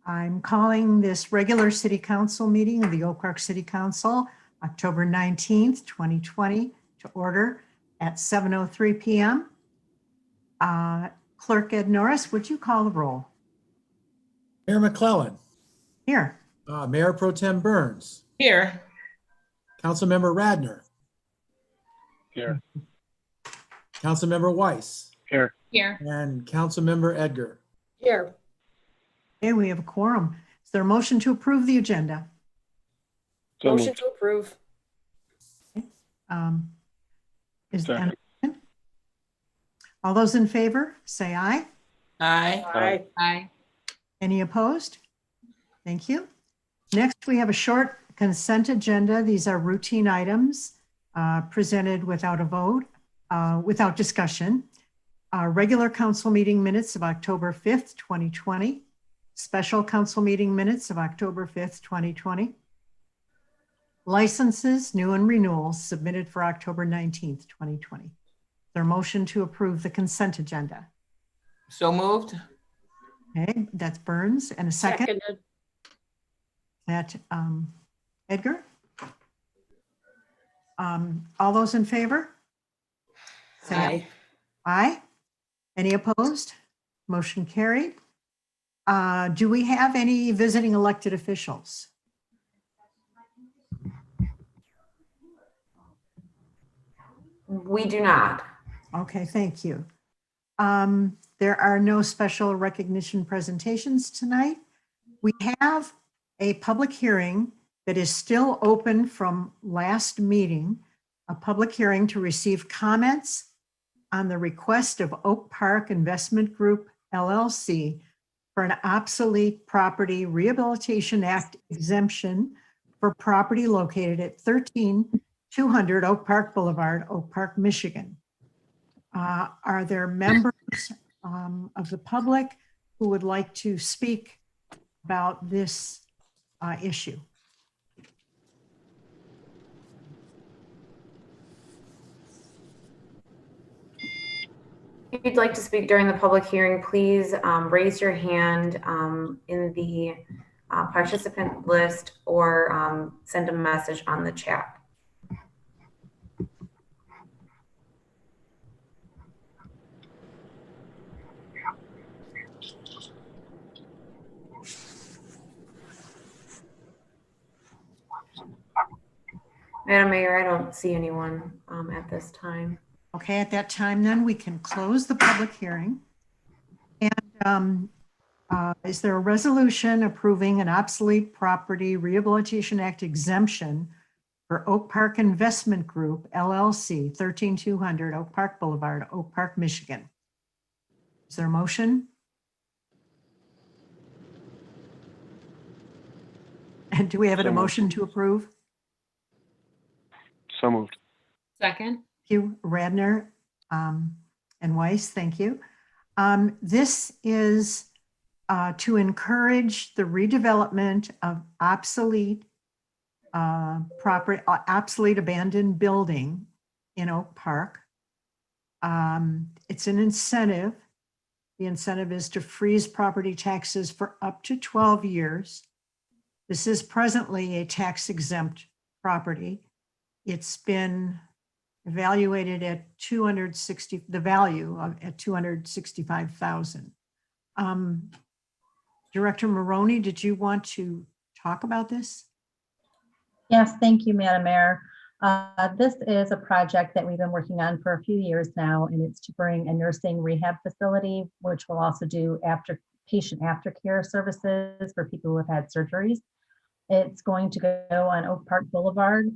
I'm calling this regular city council meeting of the Oak Park City Council, October 19th, 2020, to order at 7:03 p.m. Clerk Ed Norris, would you call the roll? Mayor McClellan. Here. Mayor Pro Tem Burns. Here. Councilmember Radner. Here. Councilmember Weiss. Here. Here. And Councilmember Edgar. Here. Okay, we have a quorum. Is there a motion to approve the agenda? So Motion moved. to approve. Is Second. all those in favor, say aye. Aye. Aye. Aye. Any opposed? Thank you. Next, we have a short consent agenda. These are routine items presented without a vote, without discussion. Regular council meeting minutes of October 5th, 2020. Special council meeting minutes of October 5th, 2020. Licenses, new and renewals submitted for October 19th, 2020. Their motion to approve the consent agenda. So moved. Okay, that's Burns. And a second? Seconded. That Edgar? All those in favor? Say Aye. aye. Any opposed? Motion carried. Do we have any visiting elected officials? We do not. Okay, thank you. There are no special recognition presentations tonight. We have a public hearing that is still open from last meeting, a public hearing to receive comments on the request of Oak Park Investment Group, LLC, for an obsolete property Rehabilitation Act exemption for property located at 13200 Oak Park Boulevard, Oak Park, Michigan. Are there members of the public who would like to speak about this issue? If you'd like to speak during the public hearing, please raise your hand in the participant list or send a message on the chat. Madam Mayor, I don't see anyone at this time. Okay, at that time, then we can close the public hearing. And is there a resolution approving an obsolete property Rehabilitation Act exemption for Oak Park Investment Group, LLC, 13200 Oak Park Boulevard, Oak Park, Michigan? Is there a motion? And do we have a So moved. motion to approve? So moved. Second. Thank you, Radner and Weiss, thank you. This is to encourage the redevelopment of obsolete property, obsolete abandoned building in Oak Park. It's an incentive. The incentive is to freeze property taxes for up to 12 years. This is presently a tax exempt property. It's been evaluated at 260, the value of at 265,000. Director Maroney, did you want to talk about this? Yes, thank you, Madam Mayor. This is a project that we've been working on for a few years now, and it's to bring a nursing rehab facility, which will also do patient aftercare services for people who have had surgeries. It's going to go on Oak Park Boulevard,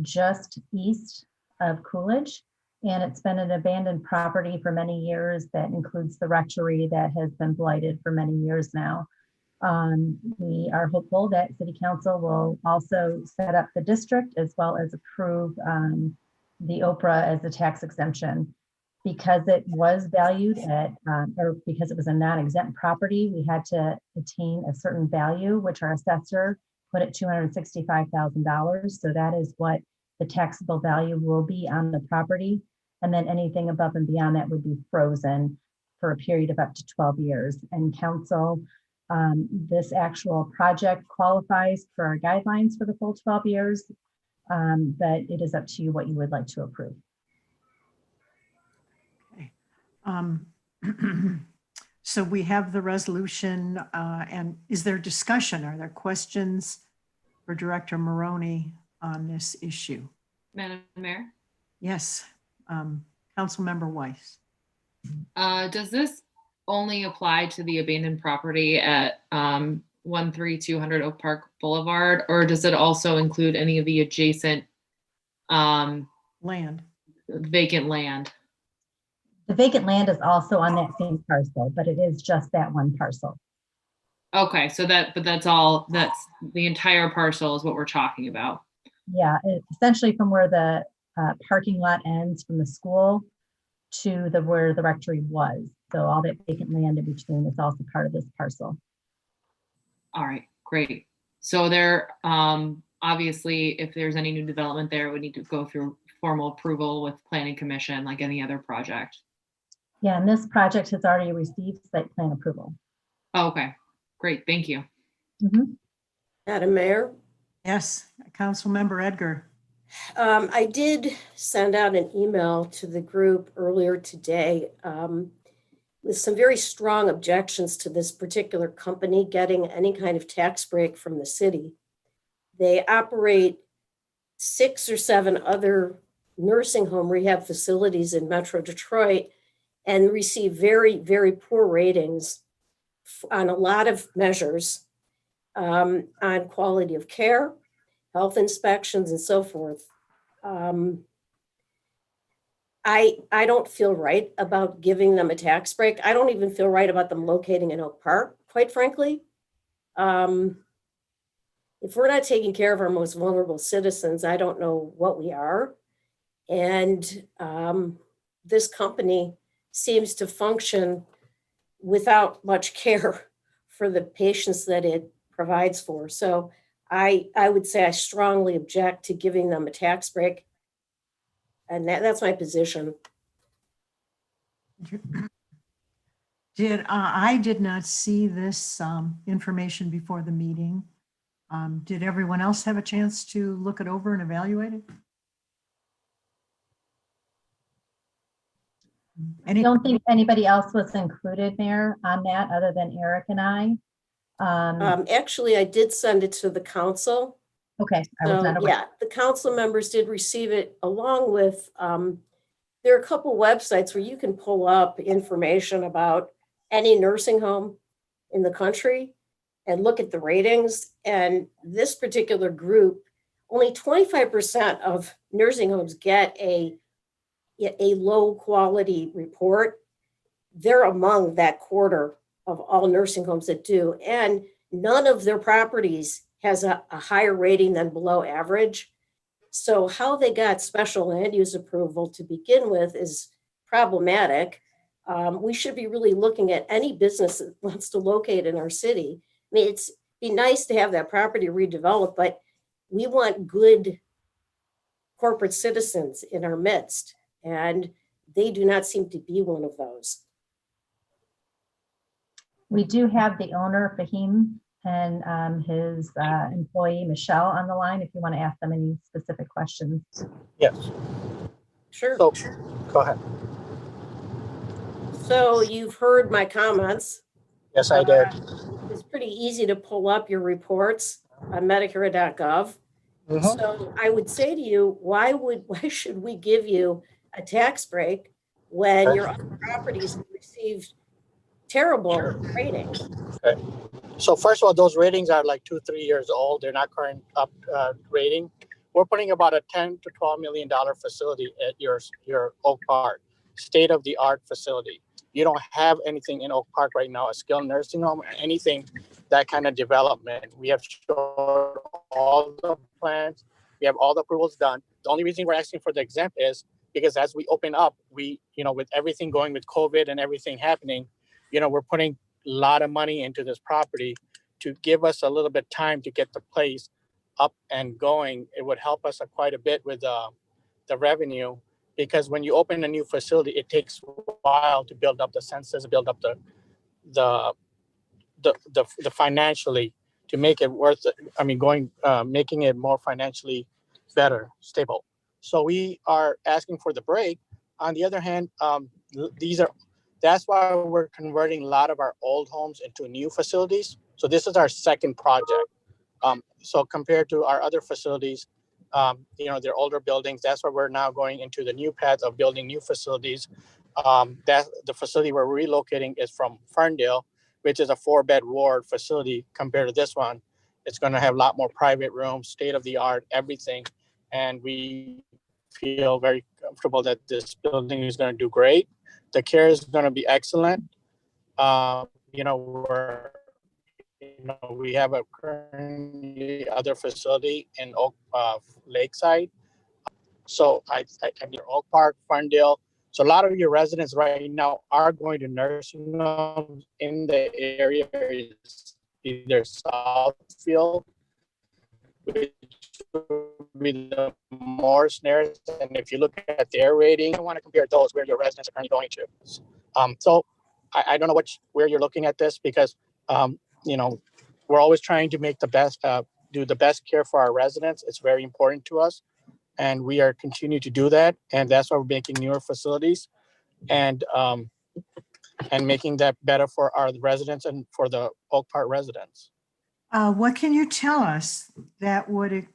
just east of Coolidge, and it's been an abandoned property for many years that includes the rectory that has been blighted for many years now. We are hopeful that City Council will also set up the district as well as approve the Oprah as a tax exemption. Because it was valued at, or because it was a non-exempt property, we had to attain a certain value, which our assessor put at $265,000. So that is what the taxable value will be on the property. And then anything above and beyond that would be frozen for a period of up to 12 years. And council This actual project qualifies for our guidelines for the full 12 years, but it is up to you what you would like to approve. Um, So we have the resolution, and is there discussion? Are there questions for Director Maroney on this issue? Madam Mayor, Yes, Councilmember Weiss. does this only apply to the abandoned property at 13200 Oak Park Boulevard, or does it also include any of the adjacent Land. vacant land? The vacant land is also on that same parcel, but it is just that one parcel. Okay, so that's the entire parcel is what we're talking about. Yeah, essentially from where the parking lot ends from the school to where the rectory was. So all that vacant land in between is also part of this parcel. All right, great. So there, obviously, if there's any new development there, we need to go through formal approval with Planning Commission like any other project. Yeah, and this project has already received site plan approval. Oh, okay, great, thank you. Mhm. Madam Mayor, Yes, Councilmember Edgar. I did send out an email to the group earlier today with some very strong objections to this particular company getting any kind of tax break from the city. They operate 6 or 7 other nursing home rehab facilities in Metro Detroit and receive very, very poor ratings on a lot of measures on quality of care, health inspections, and so forth. I don't feel right about giving them a tax break. I don't even feel right about them locating in Oak Park, quite frankly. If we're not taking care of our most vulnerable citizens, I don't know what we are. And this company seems to function without much care for the patients that it provides for. So I would say I strongly object to giving them a tax break. And that's my position. I did not see this information before the meeting. Did everyone else have a chance to look it over and evaluate it? I don't think anybody else was included, Mayor, on that other than Eric and I. Actually, I did send it to the council. Okay, I was not So, aware. yeah, the council members did receive it along with, there are a couple websites where you can pull up information about any nursing home in the country and look at the ratings. And this particular group, only 25% of nursing homes get a low quality report. They're among that quarter of all nursing homes that do. And none of their properties has a higher rating than below average. So how they got special land use approval to begin with is problematic. We should be really looking at any business that wants to locate in our city. I mean, it's be nice to have that property redeveloped, but we want good corporate citizens in our midst, and they do not seem to be one of those. We do have the owner, Fahim, and his employee, Michelle, on the line if you want to ask them any specific questions. Yes, Sure. so, go ahead. So you've heard my comments. Yes, I did. It's pretty easy to pull up your reports on Medicare.gov. Mhm. So I would say to you, why should we give you a tax break when your other properties have received terrible ratings? So first of all, those ratings are like 2-3 years old. They're not current up rating. We're putting about a $10 to $12 million facility at your Oak Park, state-of-the-art facility. You don't have anything in Oak Park right now, a skilled nursing home, or anything that kind of development. We have showed all the plans. We have all the approvals done. The only reason we're asking for the exempt is because as we open up, with everything going with COVID and everything happening, we're putting a lot of money into this property to give us a little bit time to get the place up and going. It would help us quite a bit with the revenue, because when you open a new facility, it takes a while to build up the census, build up the financially to make it worth it. I mean, making it more financially better, stable. So we are asking for the break. On the other hand, that's why we're converting a lot of our old homes into new facilities. So this is our second project. So compared to our other facilities, they're older buildings. That's why we're now going into the new path of building new facilities. That the facility we're relocating is from Ferndale, which is a 4-bed ward facility. Compared to this one, it's going to have a lot more private rooms, state of the art, everything. And we feel very comfortable that this building is going to do great. The care is going to be excellent. We have a currently other facility in Lakeside. So I mean, Oak Park, Ferndale. So a lot of your residents right now are going to nursing homes in the area, either Southfield, which would be the more snares. And if you look at their rating, I want to compare those where your residents are currently going to. So I don't know where you're looking at this because, we're always trying to make the best, do the best care for our residents. It's very important to us. And we are continuing to do that. And that's why we're making newer facilities and making that better for our residents and for the Oak Park residents. What can you tell us that would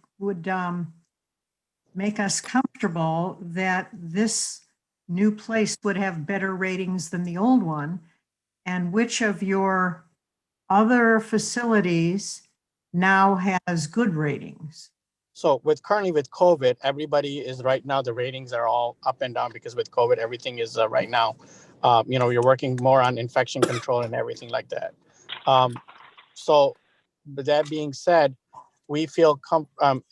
make us comfortable that this new place would have better ratings than the old one? And which of your other facilities now has good ratings? So currently with COVID, everybody is right now, the ratings are all up and down because with COVID, everything is right now, you're working more on infection control and everything like that. So with that being said, we feel,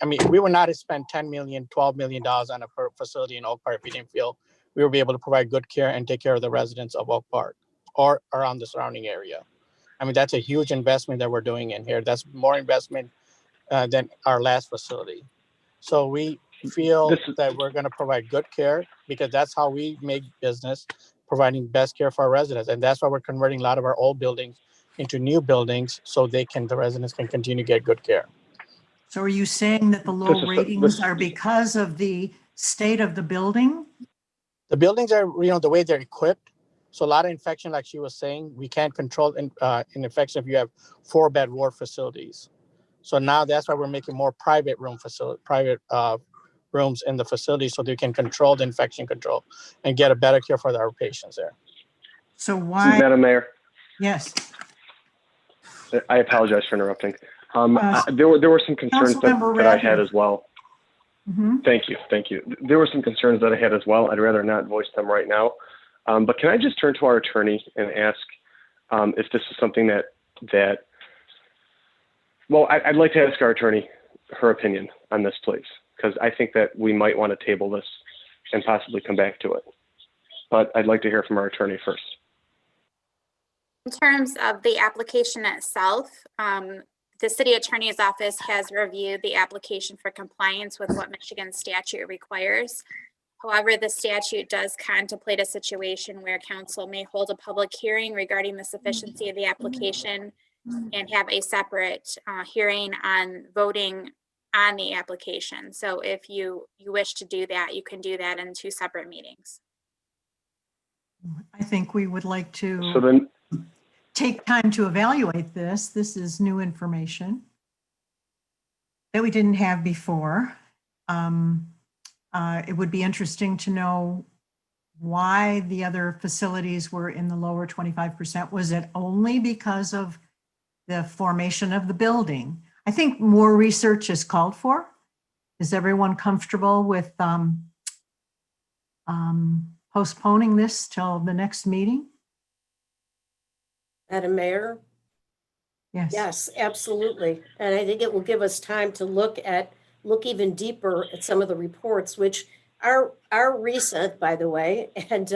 we would not have spent $10 million, $12 million on a facility in Oak Park if we didn't feel we would be able to provide good care and take care of the residents of Oak Park or around the surrounding area. I mean, that's a huge investment that we're doing in here. That's more investment than our last facility. So we feel that we're going to provide good care because that's how we make business, providing best care for our residents. And that's why we're converting a lot of our old buildings into new buildings so the residents can continue to get good care. So are you saying that the low ratings are because of the state of the building? The buildings are, the way they're equipped. So a lot of infection, like she was saying, we can't control an infection if you have 4-bed ward facilities. So now that's why we're making more private rooms in the facility so they can control the infection control and get a better care for our patients there. So why? Madam Mayor, Yes. I apologize for interrupting. There were some concerns that I had as well. Mm-hmm. Thank you. There were some concerns that I had as well. I'd rather not voice them right now. But can I just turn to our attorney and ask if this is something I'd like to ask our attorney her opinion on this, please, because I think that we might want to table this and possibly come back to it. But I'd like to hear from our attorney first. In terms of the application itself, the city attorney's office has reviewed the application for compliance with what Michigan statute requires. However, the statute does contemplate a situation where council may hold a public hearing regarding the sufficiency of the application and have a separate hearing on voting on the application. So if you wish to do that, you can do that in 2 separate meetings. I think we would like to take time to evaluate this. This is new information that we didn't have before. It would be interesting to know why the other facilities were in the lower 25%. Was it only because of the formation of the building? I think more research is called for. Is everyone comfortable with postponing this till the next meeting? Madam Mayor? Yes. Yes, absolutely. And I think it will give us time to look even deeper at some of the reports, which are recent, by the way. And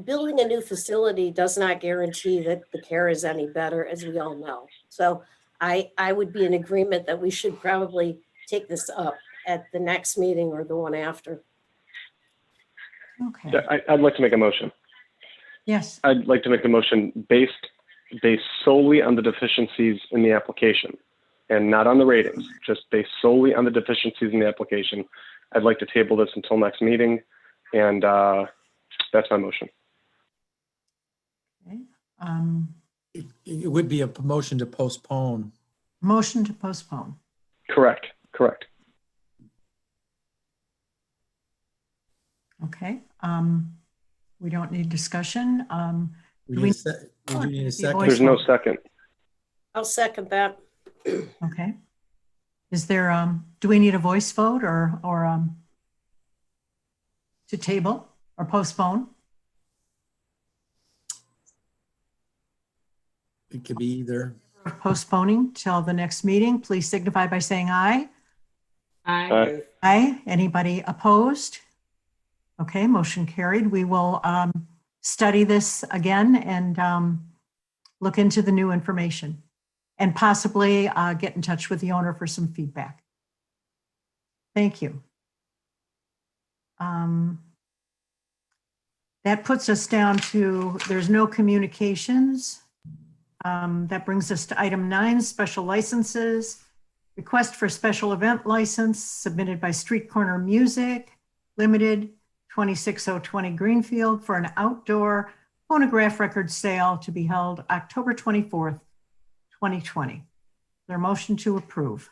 building a new facility does not guarantee that the care is any better, as we all know. So I would be in agreement that we should probably take this up at the next meeting or the one after. Okay. I'd like to make a motion. Yes, I'd like to make a motion based solely on the deficiencies in the application and not on the ratings, just based solely on the deficiencies in the application. I'd like to table this until next meeting, and that's my motion. okay. It would be a motion to postpone. Motion to postpone. Correct. Okay. We don't need discussion. We Do need we- a we do need a Be a second. voice There's no vote. second. I'll second that. Okay. Is there, do we need a voice vote or to table or postpone? It could be either. Postponing till the next meeting, please signify by saying aye. Aye. Aye. Anybody opposed? Okay, motion carried. We will study this again and look into the new information and possibly get in touch with the owner for some feedback. Thank you. That puts us down to, there's no communications. That brings us to item 9, special licenses. Request for special event license submitted by Street Corner Music Limited, 26020 Greenfield, for an outdoor phonograph record sale to be held October 24th, 2020. Their motion to approve.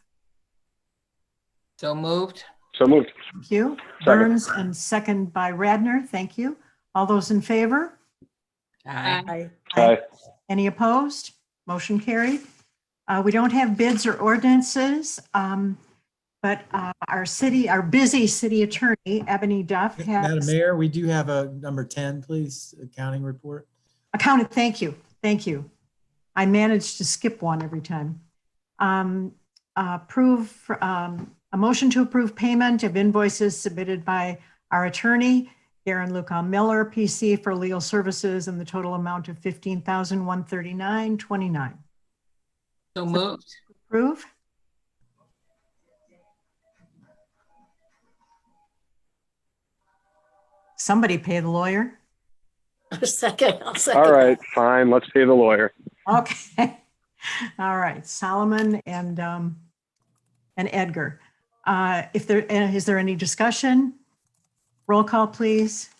So moved. So moved. Thank you. Second. Burns and second by Radner. Thank you. All those in favor? Aye. Aye. Any opposed? Motion carried. We don't have bids or ordinances, but our busy city attorney, Ebony Duff, Madam has Mayor, we do have a number 10, please, accounting report. accounted. Thank you. Thank you. I managed to skip one every time. A motion to approve payment of invoices submitted by our attorney, Darren Luca Miller, PC, for legal services in the total amount of $15,139.29. So moved. Approve. Somebody pay the lawyer. Second, I'll second. All right, fine. Let's pay the lawyer. Okay. All right, Solomon and Edgar. Is there any discussion? Roll call, please.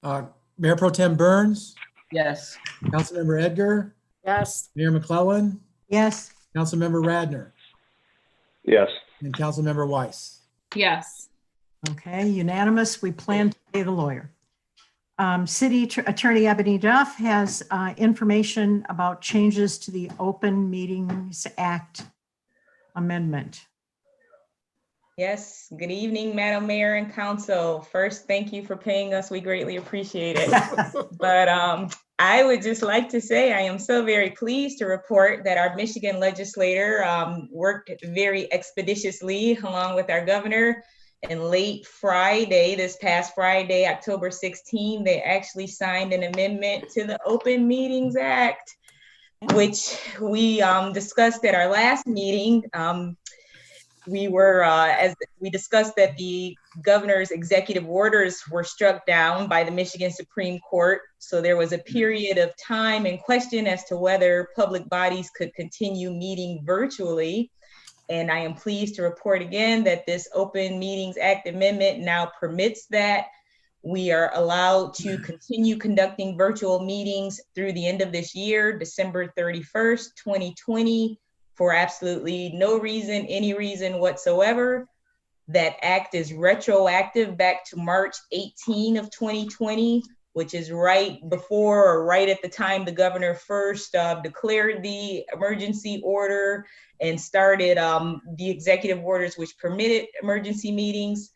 Mayor Pro Tem Burns, Yes. Councilmember Edgar, Yes. Mayor McClellan, Yes. Councilmember Radner, Yes. and Councilmember Weiss. Yes. Okay, unanimous. We plan to pay the lawyer. City Attorney Ebony Duff has information about changes to the Open Meetings Act amendment. Yes, good evening, Madam Mayor and Council. First, thank you for paying us. We greatly appreciate it. But I would just like to say I am so very pleased to report that our Michigan legislator worked very expeditiously along with our governor. And late Friday, this past Friday, October 16, they actually signed an amendment to the Open Meetings Act, which we discussed at our last meeting. As we discussed, that the governor's executive orders were struck down by the Michigan Supreme Court. So there was a period of time in question as to whether public bodies could continue meeting virtually. And I am pleased to report again that this Open Meetings Act amendment now permits that. We are allowed to continue conducting virtual meetings through the end of this year, December 31st, 2020. For absolutely no reason, any reason whatsoever. That act is retroactive back to March 18 of 2020, which is right before or right at the time the governor first declared the emergency order and started the executive orders which permitted emergency meetings,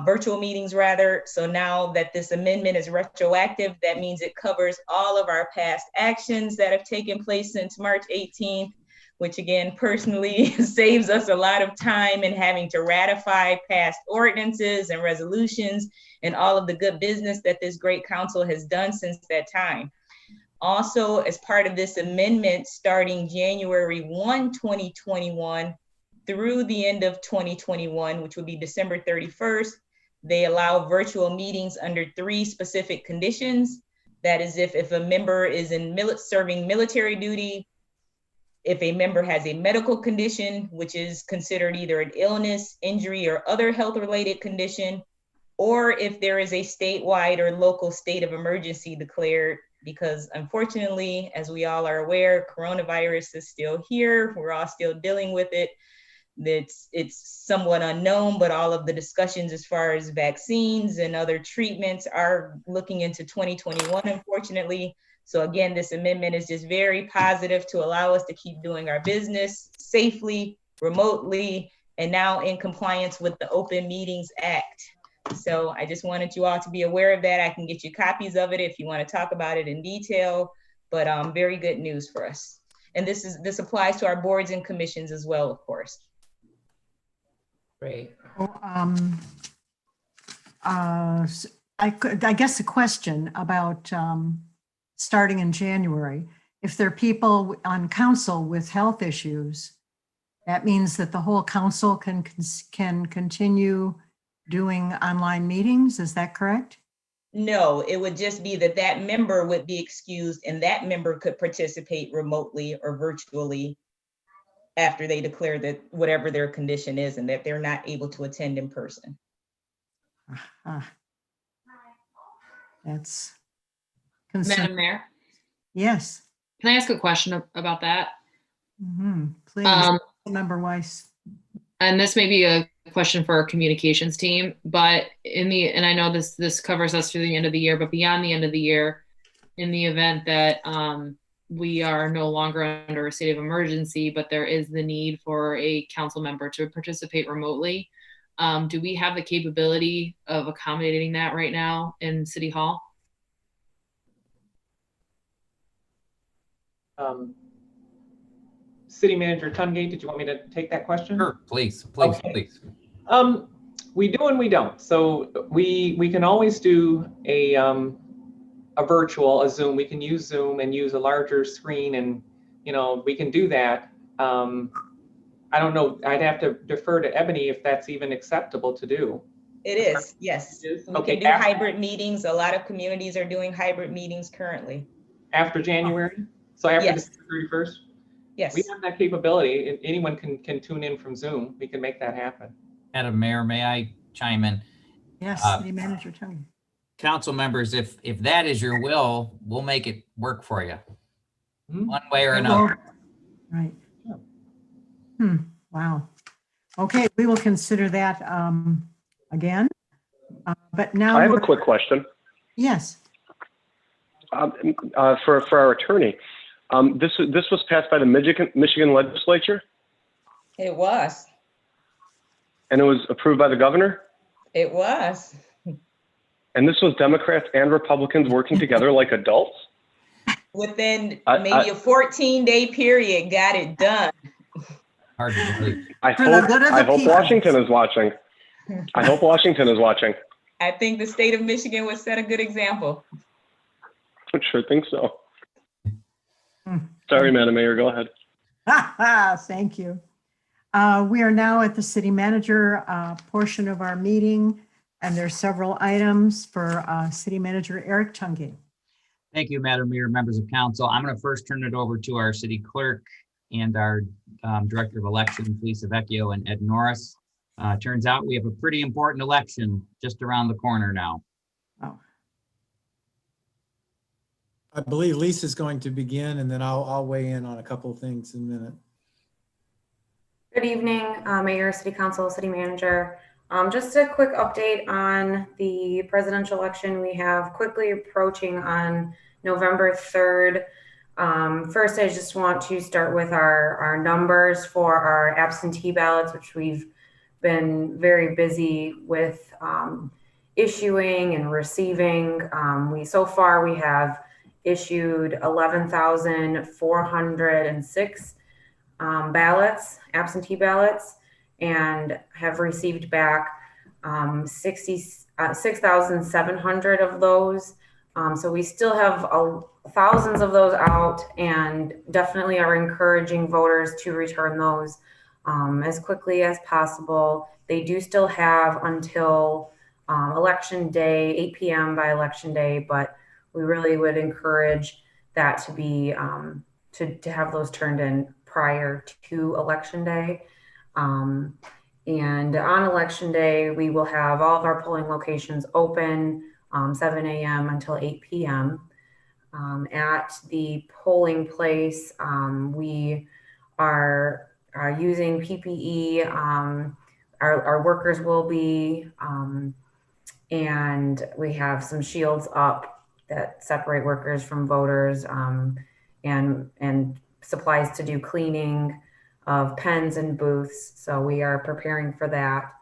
virtual meetings rather. So now that this amendment is retroactive, that means it covers all of our past actions that have taken place since March 18th. Which again, personally saves us a lot of time in having to ratify past ordinances and resolutions and all of the good business that this great council has done since that time. Also, as part of this amendment, starting January 1, 2021 through the end of 2021, which will be December 31st, they allow virtual meetings under 3 specific conditions. That is if a member is in serving military duty, if a member has a medical condition, which is considered either an illness, injury, or other health-related condition, or if there is a statewide or local state of emergency declared, because unfortunately, as we all are aware, coronavirus is still here. We're all still dealing with it. It's somewhat unknown, but all of the discussions as far as vaccines and other treatments are looking into 2021, unfortunately. So again, this amendment is just very positive to allow us to keep doing our business safely, remotely, and now in compliance with the Open Meetings Act. So I just wanted you all to be aware of that. I can get you copies of it if you want to talk about it in detail, but very good news for us. And this applies to our boards and commissions as well, of course. Great. I guess a question about starting in January. If there are people on council with health issues, that means that the whole council can continue doing online meetings. Is that correct? No, it would just be that member would be excused and that member could participate remotely or virtually after they declare that whatever their condition is and that they're not able to attend in person. That's Madam Mayor, Yes. can I ask a question about that? Please, Member Weiss. And this may be a question for our communications team, but and I know this covers us through the end of the year, but beyond the end of the year, in the event that we are no longer under a state of emergency, but there is the need for a council member to participate remotely, do we have the capability of accommodating that right now in City Hall? City Manager Tungate, did you want me to take that question? Sure, please. Okay. Please. We do and we don't. So we can always do a virtual, a Zoom. We can use Zoom and use a larger screen, and we can do that. I don't know. I'd have to defer to Ebony if that's even acceptable to do. It is, yes. We can do hybrid meetings. A lot of communities are doing hybrid meetings currently. After January? So after December 31st? Yes. We have that capability. Anyone can tune in from Zoom. We can make that happen. Madam Mayor, may I chime in? Yes, City Manager Tony. Council members, if that is your will, we'll make it work for you. One way or another. Right. Wow. Okay, we will consider that again. But now I have a quick question. Yes. For our attorney. This was passed by the Michigan legislature? It was. And it was approved by the governor? It was. And this was Democrats and Republicans working together like adults? Within maybe a 14-day period, got it done. Hard to believe. I hope Washington is watching. I hope Washington is watching. I think the state of Michigan would set a good example. I sure think so. Sorry, Madam Mayor, go ahead. Thank you. We are now at the city manager portion of our meeting, and there's several items for City Manager Eric Tungate. Thank you, Madam Mayor, members of council. I'm going to first turn it over to our city clerk and our director of elections, Lisa Vecchio and Ed Norris. Turns out we have a pretty important election just around the corner now. Oh. I believe Lisa's going to begin, and then I'll weigh in on a couple of things in a minute. Good evening, Mayor, City Council, City Manager. Just a quick update on the presidential election we have quickly approaching on November 3rd. First, I just want to start with our numbers for our absentee ballots, which we've been very busy with issuing and receiving. So far we have issued 11,406 ballots, absentee ballots, and have received back 6,700 of those. So we still have thousands of those out, and definitely are encouraging voters to return those as quickly as possible. They do still have until election day, 8 p.m. by election day, but we really would encourage that to be to have those turned in prior to Election Day. And on Election Day, we will have all of our polling locations open 7 a.m. until 8 p.m. At the polling place, we are using PPE. Our workers will be, and we have some shields up that separate workers from voters, and supplies to do cleaning of pens and booths. So we are preparing for that.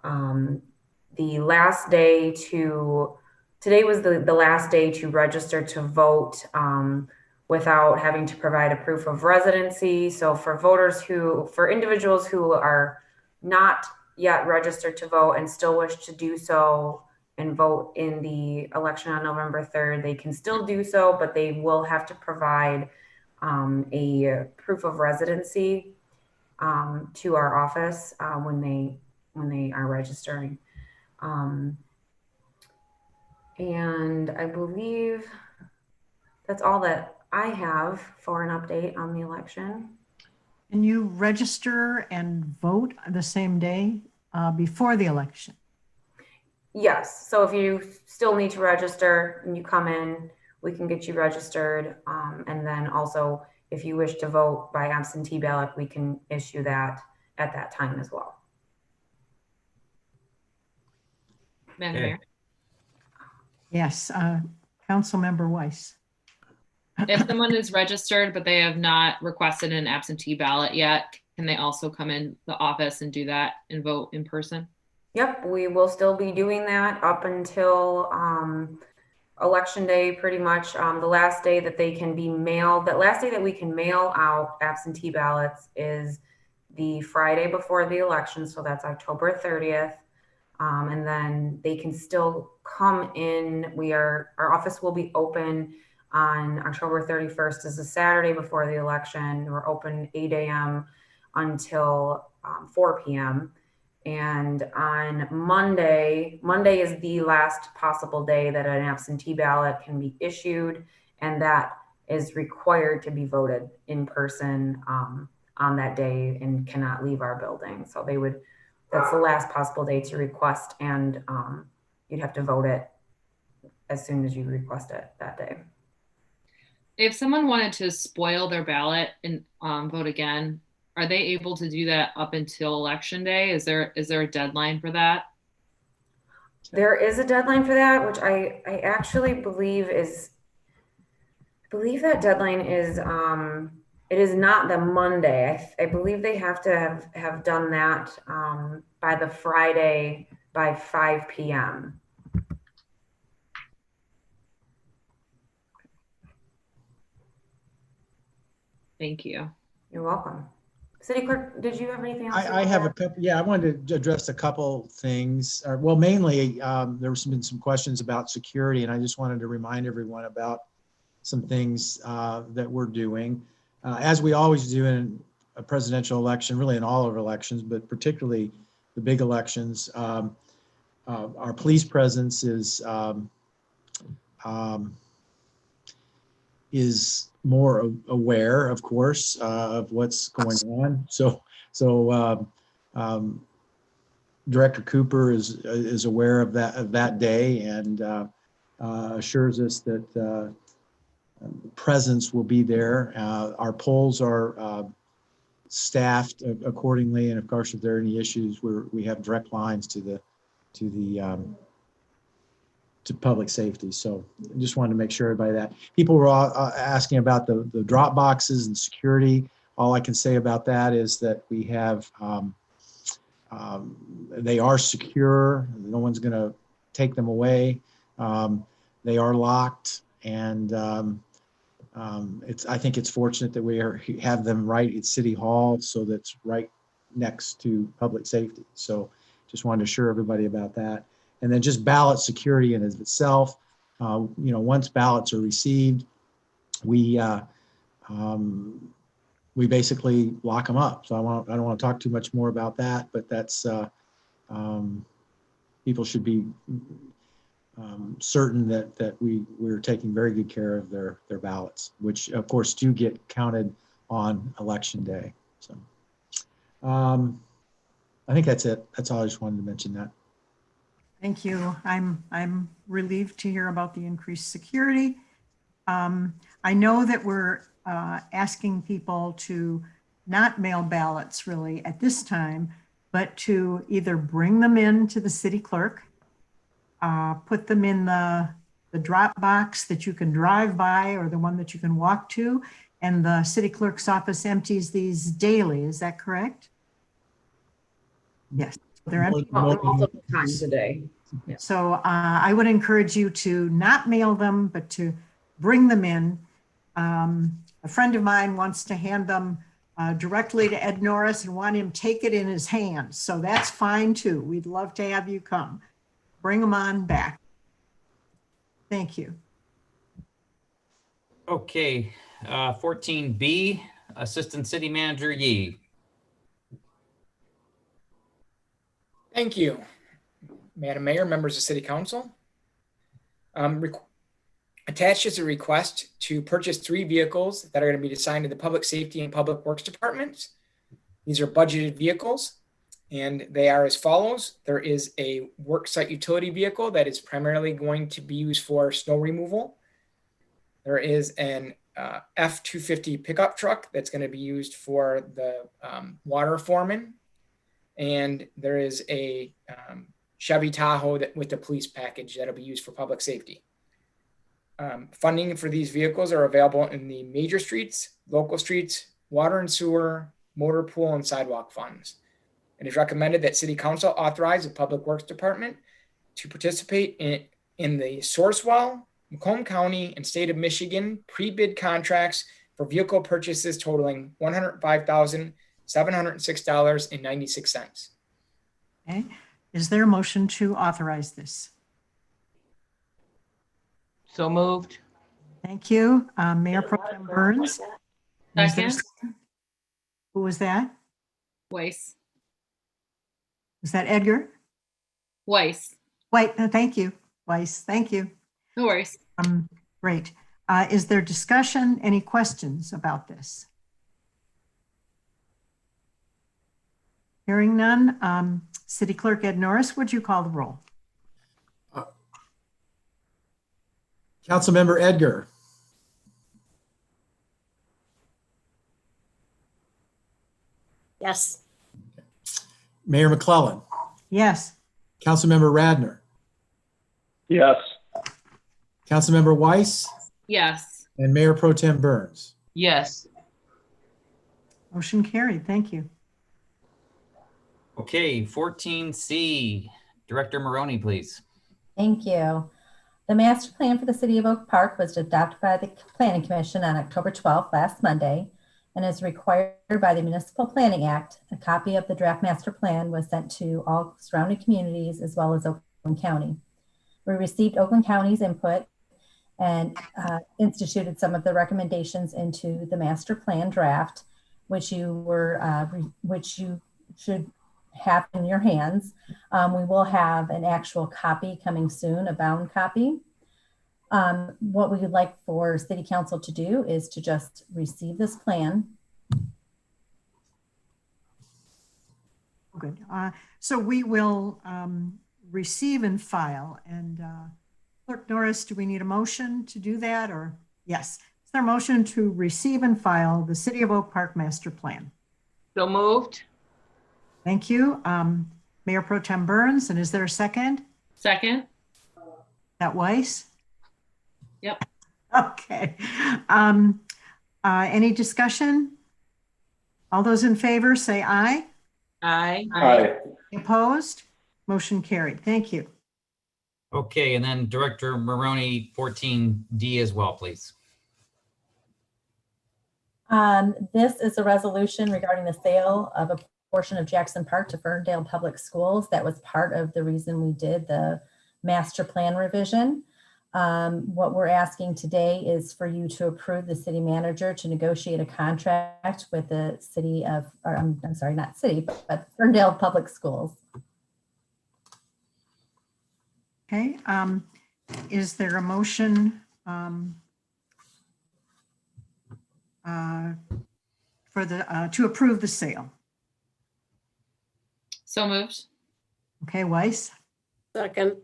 The last day today was the last day to register to vote without having to provide a proof of residency. So for individuals who are not yet registered to vote and still wish to do so and vote in the election on November 3rd, they can still do so, but they will have to provide a proof of residency to our office when they are registering. And I believe that's all that I have for an update on the election. Can you register and vote the same day before the election? Yes. So if you still need to register and you come in, we can get you registered. And then also, if you wish to vote by absentee ballot, we can issue that at that time as well. Madam Mayor. Yes, Councilmember Weiss. If someone is registered, but they have not requested an absentee ballot yet, can they also come in the office and do that and vote in person? Yep, we will still be doing that up until Election Day, pretty much. The last day that they can be mailed, that last day that we can mail out absentee ballots is the Friday before the election. So that's October 30th. And then they can still come in. Our office will be open on October 31st, is the Saturday before the election. We're open 8 a.m. until 4 p.m. And on Monday is the last possible day that an absentee ballot can be issued, and that is required to be voted in person on that day and cannot leave our building. So that's the last possible day to request, and you'd have to vote it as soon as you request it that day. If someone wanted to spoil their ballot and vote again, are they able to do that up until Election Day? Is there a deadline for that? There is a deadline for that, which I actually believe that deadline is it is not the Monday. I believe they have to have done that by the Friday by 5 p.m. Thank you. You're welcome. City Clerk, did you have anything else? I have a couple, yeah, I wanted to address a couple things. Well, mainly there have been some questions about security, and I just wanted to remind everyone about some things that we're doing. As we always do in a presidential election, really in all of our elections, but particularly the big elections, our police presence is more aware, of course, of what's going on. So Director Cooper is aware of that day and assures us that presence will be there. Our polls are staffed accordingly, and of course, if there are any issues, we have direct lines to public safety. So I just wanted to make sure everybody that. People were asking about the drop boxes and security. All I can say about that is that we have, they are secure. No one's going to take them away. They are locked, and I think it's fortunate that we have them right at City Hall, so that's right next to public safety. So just wanted to assure everybody about that. And then just ballot security in itself. Once ballots are received, we basically lock them up. So I don't want to talk too much more about that, but that's people should be certain that we're taking very good care of their ballots, which of course do get counted on election day. So I think that's it. That's all I just wanted to mention that. Thank you. I'm relieved to hear about the increased security. I know that we're asking people to not mail ballots really at this time, but to either bring them in to the city clerk, put them in the drop box that you can drive by or the one that you can walk to, and the city clerk's office empties these daily. Is that correct? Yes. They're empty Multiple times a day. So I would encourage you to not mail them, but to bring them in. A friend of mine wants to hand them directly to Ed Norris and want him take it in his hand. So that's fine too. We'd love to have you come. Bring them on back. Thank you. Okay, 14B, Assistant City Manager Yee. Thank you, Madam Mayor, members of City Council. Attached is a request to purchase 3 vehicles that are going to be assigned to the Public Safety and Public Works Departments. These are budgeted vehicles, and they are as follows. There is a worksite utility vehicle that is primarily going to be used for snow removal. There is an F-250 pickup truck that's going to be used for the water foreman. And there is a Chevy Tahoe with the police package that'll be used for public safety. Funding for these vehicles are available in the major streets, local streets, water and sewer, motor pool, and sidewalk funds. It is recommended that City Council authorize the Public Works Department to participate in the Sourcewell, Macomb County, and State of Michigan pre-bid contracts for vehicle purchases totaling $105,706.96. Okay. Is there a motion to authorize this? So moved. Thank you. Mayor Pro Tem Burns. Is there a Second. second? Who was that? Weiss. Was that Edgar? Weiss. Wait, thank you. Weiss, thank you. No worries. Great. Is there discussion? Any questions about this? Hearing none. City Clerk Ed Norris, would you call the roll? Councilmember Edgar. Yes. Mayor McClellan. Yes. Councilmember Radner. Yes. Councilmember Weiss. Yes. And Mayor Pro Tem Burns. Yes. Motion carried. Thank you. Okay, 14C, Director Maroney, please. Thank you. The master plan for the city of Oak Park was adopted by the Planning Commission on October 12th, last Monday, and is required by the Municipal Planning Act. A copy of the draft master plan was sent to all surrounding communities as well as Oakland County. We received Oakland County's input and instituted some of the recommendations into the master plan draft, which you should have in your hands. We will have an actual copy coming soon, a bound copy. What we would like for City Council to do is to just receive this plan. Good. So we will receive and file. And Clerk Norris, do we need a motion to do that? Or yes, is there a motion to receive and file the City of Oak Park Master Plan? So moved. Thank you. Mayor Pro Tem Burns, and is there a second? Second. That Weiss? Yep. Okay. Any discussion? All those in favor say aye. Aye. Aye. Opposed? Motion carried. Thank you. Okay, and then Director Maroney, 14D as well, please. This is a resolution regarding the sale of a portion of Jackson Park to Ferndale Public Schools. That was part of the reason we did the master plan revision. What we're asking today is for you to approve the city manager to negotiate a contract with the city of, or I'm sorry, not city, but Ferndale Public Schools. Okay. Is there a motion to approve the sale? So moved. Okay, Weiss. Second.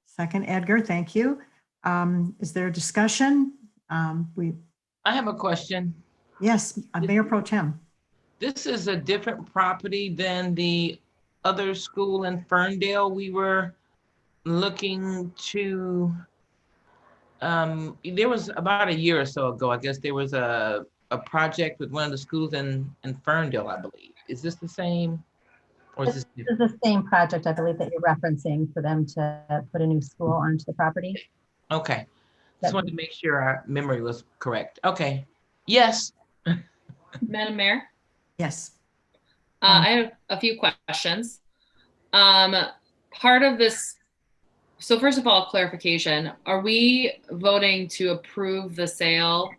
Second, Edgar, thank you. Is there a discussion? I have a question. Yes, Mayor Pro Tem. This is a different property than the other school in Ferndale. We were looking to, there was about a year or so ago, I guess there was a project with one of the schools in Ferndale, I believe. Is this the same? Or is This this is the same project, I believe, that you're referencing for them to put a new school onto the property. okay? Just wanted to make sure our memory was correct. Okay. Yes. Madam Mayor? Yes. I have a few questions. Part of this, so first of all, clarification, are we voting to approve the sale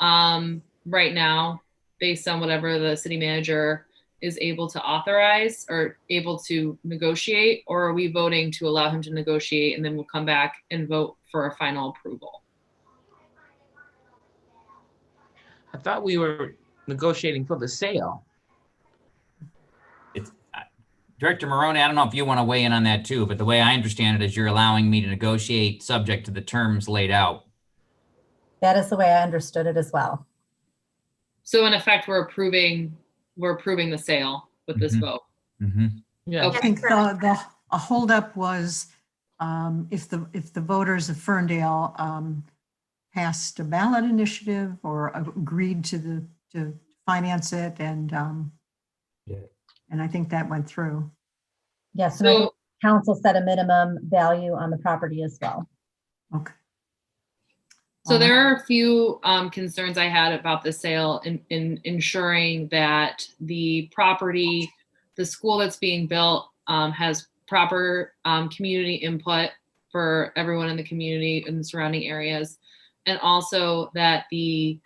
right now based on whatever the city manager is able to authorize or able to negotiate, or are we voting to allow him to negotiate and then we'll come back and vote for a final approval? I thought we were negotiating for the sale. Director Maroney, I don't know if you want to weigh in on that too, but the way I understand it is you're allowing me to negotiate subject to the terms laid out. That is the way I understood it as well. So in effect, we're approving the sale with this vote. Yeah. I think a holdup was if the voters of Ferndale passed a ballot initiative or agreed to finance it, and I think that went through. Yes, and I think council set a minimum value on the property as well. Okay. So there are a few concerns I had about the sale in ensuring that the property, the school that's being built has proper community input for everyone in the community and the surrounding areas. And also that the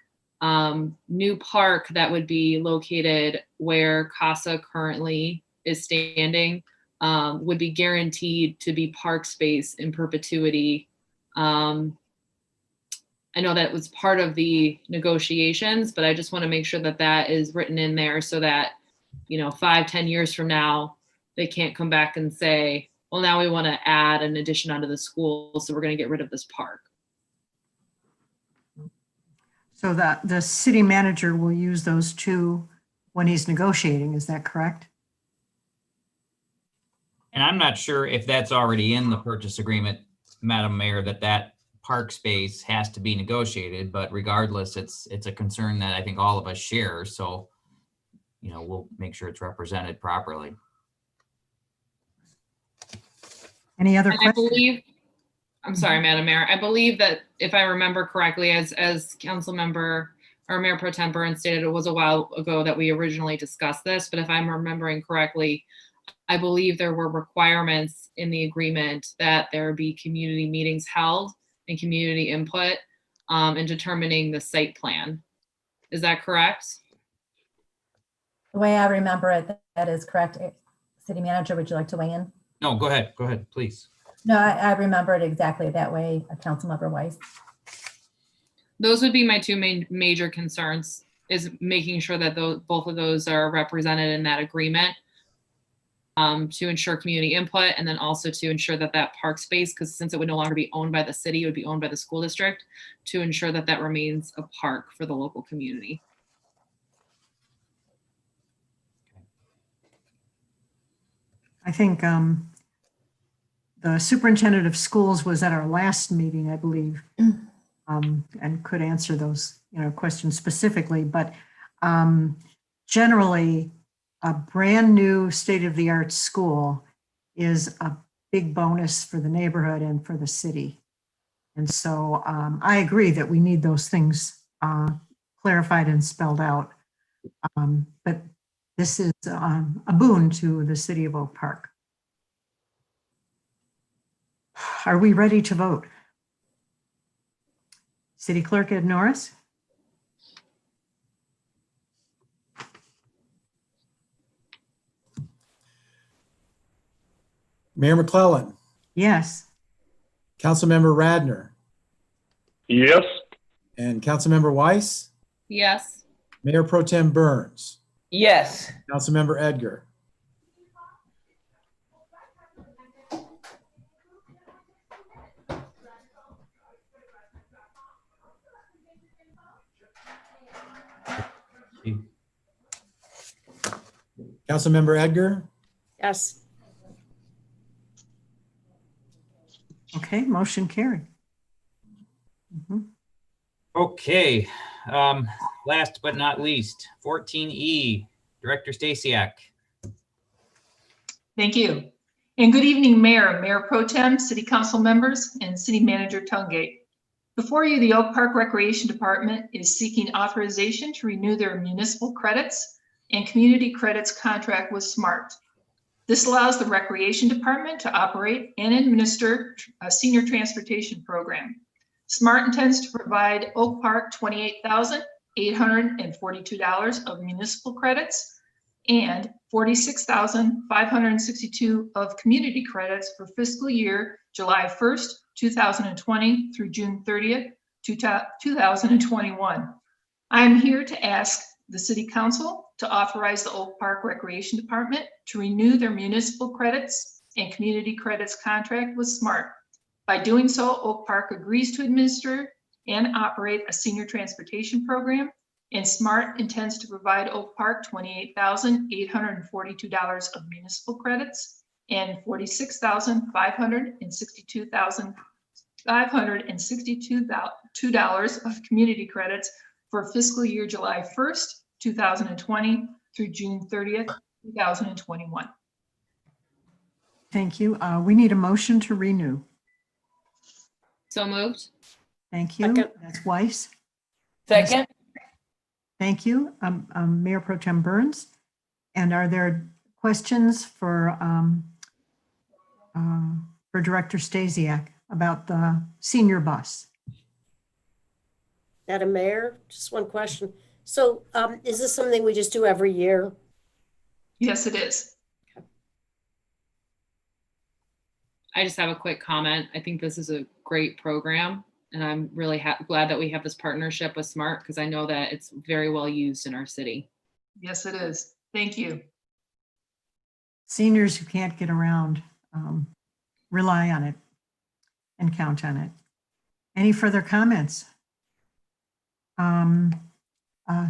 new park that would be located where CASA currently is standing would be guaranteed to be park space in perpetuity. I know that was part of the negotiations, but I just want to make sure that that is written in there so that, 5-10 years from now, they can't come back and say, well, now we want to add an addition onto the school, so we're going to get rid of this park. So that the city manager will use those two when he's negotiating, is that correct? And I'm not sure if that's already in the purchase agreement, Madam Mayor, that park space has to be negotiated, but regardless, it's a concern that I think all of us share. So, we'll make sure it's represented properly. Any other questions? I'm sorry, Madam Mayor. I believe that if I remember correctly, as Council Member or Mayor Pro Tem Burns stated, it was a while ago that we originally discussed this, but if I'm remembering correctly, I believe there were requirements in the agreement that there be community meetings held and community input in determining the site plan. Is that correct? The way I remember it, that is correct. City manager, would you like to weigh in? No, go ahead, please. No, I remember it exactly that way, Councilmember Weiss. Those would be my two major concerns, is making sure that both of those are represented in that agreement to ensure community input, and then also to ensure that park space, because since it would no longer be owned by the city, it would be owned by the school district, to ensure that remains a park for the local community. I think the superintendent of schools was at our last meeting, I believe, and could answer those questions specifically. But generally, a brand new state-of-the-art school is a big bonus for the neighborhood and for the city. And so I agree that we need those things clarified and spelled out. But this is a boon to the city of Oak Park. Are we ready to vote? City Clerk Ed Norris? Mayor McClellan, Yes. Councilmember Radner, Yes. and Councilmember Weiss, Yes. Mayor Pro Tem Burns, Yes. Councilmember Edgar. Councilmember Edgar, Yes. Okay, motion carried. Mhm. Okay, last but not least, 14E, Director Stasiak. Thank you. And good evening, Mayor, Mayor Pro Tem, City Council members, and City Manager Tungate. Before you, the Oak Park Recreation Department is seeking authorization to renew their municipal credits and community credits contract with SMART. This allows the Recreation Department to operate and administer a senior transportation program. SMART intends to provide Oak Park $28,842 of municipal credits and $46,562 of community credits for fiscal year July 1st, 2020 through June 30th, 2021. I am here to ask the City Council to authorize the Oak Park Recreation Department to renew their municipal credits and community credits contract with SMART. By doing so, Oak Park agrees to administer and operate a senior transportation program, and SMART intends to provide Oak Park $28,842 of municipal credits and $46,562 of community credits for fiscal year July 1st, 2020 through June 30th, 2021. Thank you. We need a motion to renew. So moved. Thank you. Second. That's Weiss. Second. Thank you, Mayor Pro Tem Burns. And are there questions for Director Stasiak about the senior bus? Madam Mayor, just one question. So is this something we just do every year? Yes, it is. I just have a quick comment. I think this is a great program, and I'm really glad that we have this partnership with SMART because I know that it's very well used in our city. Yes, it is. Thank you. Seniors who can't get around rely on it and count on it. Any further comments?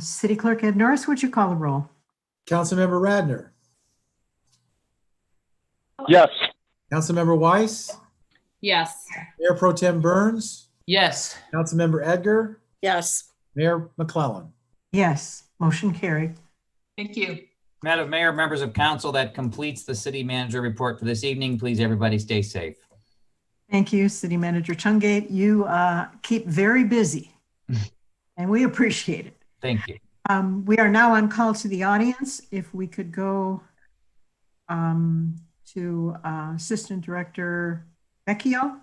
City Clerk Ed Norris, would you call the roll? Councilmember Radner, Yes. Councilmember Weiss, Yes. Mayor Pro Tem Burns, Yes. Councilmember Edgar, Yes. Mayor McClellan. Yes, motion carried. Thank you. Madam Mayor, members of council, that completes the city manager report for this evening. Please, everybody stay safe. Thank you, City Manager Tungate. You keep very busy and we appreciate it. Thank you. We are now on call to the audience. If we could go to Assistant Director Vecchio,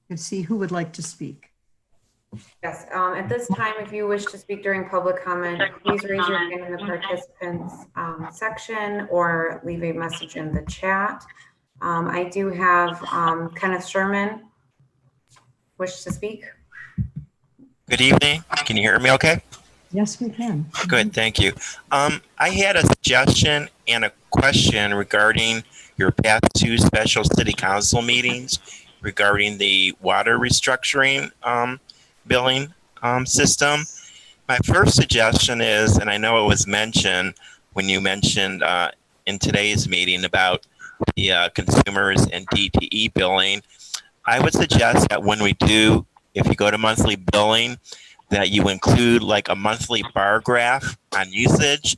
could see who would like to speak. Yes, at this time, if you wish to speak during public comment, please raise your hand in the participants section or leave a message in the chat. I do have Kenneth Sherman wish to speak. Good evening. Can you hear me okay? Yes, we can. Good, thank you. I had a suggestion and a question regarding your past two special city council meetings regarding the water restructuring billing system. My first suggestion is, and I know it was mentioned when you mentioned in today's meeting about the consumers and DTE billing, I would suggest that when we do, if you go to monthly billing, that you include like a monthly bar graph on usage,